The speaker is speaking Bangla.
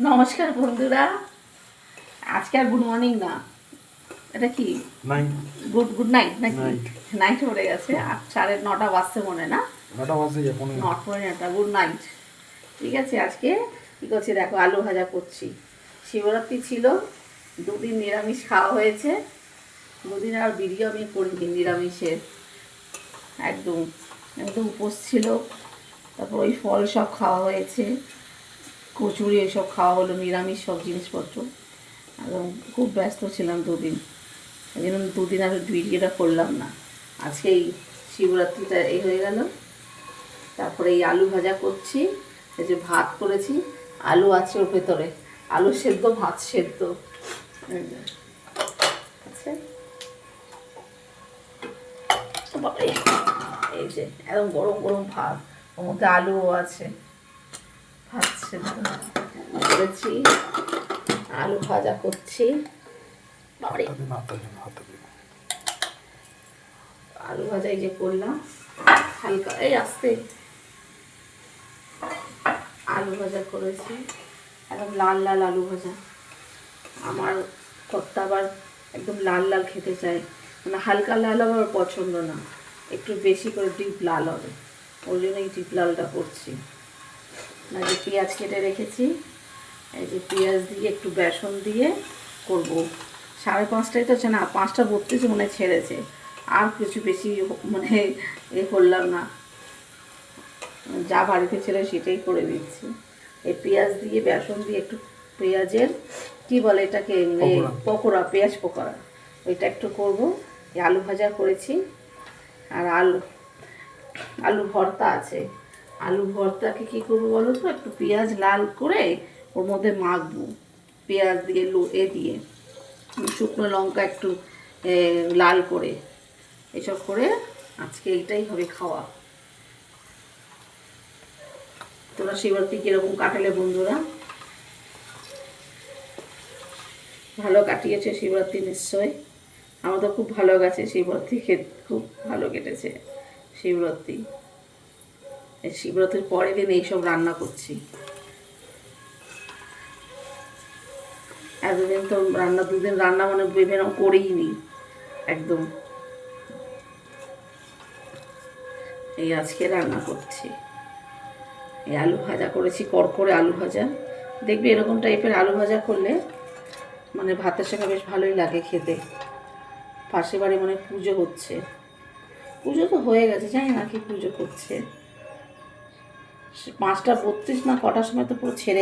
নমস্কার বন্ধুরা, আজকে আর গুড মর্নিং না, এটা কি গুড গুড নাইট নাকি? নাইট পড়ে গেছে, 9:30 বাজছে মনে না, 9টা বাজে এখন 9:30 গুড নাইট। ঠিক আছে, আজকে কী করছি দেখো, আলু ভাজা করছি। শিবরাত্রি ছিল, দুদিন নিরামিষ খাওয়া হয়েছে, দুদিন আর ভিডিও আমি করিনি নিরামিষের, একদম একদম উপোস ছিল। তারপর ওই ফল সব খাওয়া হয়েছে, কচুরি এসব খাওয়া হলো, নিরামিষ সব জিনিসপত্র। একদম খুব ব্যস্ত ছিলাম দুদিন, এই জন্য দুদিন আর ভিডিওটা করলাম না। আজকে এই শিবরাত্রিটা এই হয়ে গেল। তারপরে এই আলু ভাজা করছি, এই যে ভাত করেছি, আলু আছে ওর ভেতরে, আলু সেদ্ধ ভাত সেদ্ধ আছে। বাবারে, এই যে একদম গরম গরম ভাত, ওর মধ্যে আলুও আছে, ভাত সেদ্ধ করেছি, আলু ভাজা করছি। বাবারে, আলু ভাজা এই যে করলাম হালকা, এই আস্তে আলু ভাজা করেছি, একদম লাল লাল আলু ভাজা। আমার কর্তা আবার একদম লাল লাল খেতে চায়, মানে হালকা লাল আমার পছন্দ না, একটু বেশি করে ডিপ লাল হবে, ওই জন্য এই ডিপ লালটা করছি। আর যে পেঁয়াজ কেটে রেখেছি, এই যে পেঁয়াজ দিয়ে একটু বেসন দিয়ে করব। 5:30টাই তো হচ্ছে না, 5:32 মনে ছেড়েছে, আর কিছু বেশি মানে করলাম না, যা বাড়িতে ছিল সেটাই করে দিচ্ছি। এই পেঁয়াজ দিয়ে বেসন দিয়ে একটু, পেঁয়াজের কি বলে এটাকে, পকোড়া, পেঁয়াজ পকোড়া, ওইটা একটু করব। এই আলু ভাজা করেছি, আর আলু ভর্তা আছে। আলু ভর্তাকে কী করবো বলো তো, একটু পেঁয়াজ লাল করে ওর মধ্যে মাখবো, পেঁয়াজ দিয়ে দিয়ে শুকনো লঙ্কা একটু লাল করে, এসব করে আজকে এইটাই হবে খাওয়া। তোমরা শিবরাত্রি কীরকম কাটালে বন্ধুরা? ভালো কাটিয়েছে শিবরাত্রি নিশ্চয়? আমার তো খুব ভালো গেছে শিবরাত্রি, খুব ভালো কেটেছে শিবরাত্রি। শিবরাত্রির পরের দিন এইসব রান্না করছি, এতদিন তো রান্না, দুদিন রান্না মানে ভেবেলাম করেই নি একদম, এই আজকে রান্না করছি। এই আলু ভাজা করেছি, করকরে আলু ভাজা, দেখবি এরকম টাইপের আলু ভাজা করলে মানে ভাতের সঙ্গে বেশ ভালোই লাগে খেতে। পাশে বাড়ি মানে পুজো হচ্ছে, পুজো তো হয়ে গেছে, জানি না কি পুজো করছে, 5:32 না কটার সময় তো পুরো ছেড়ে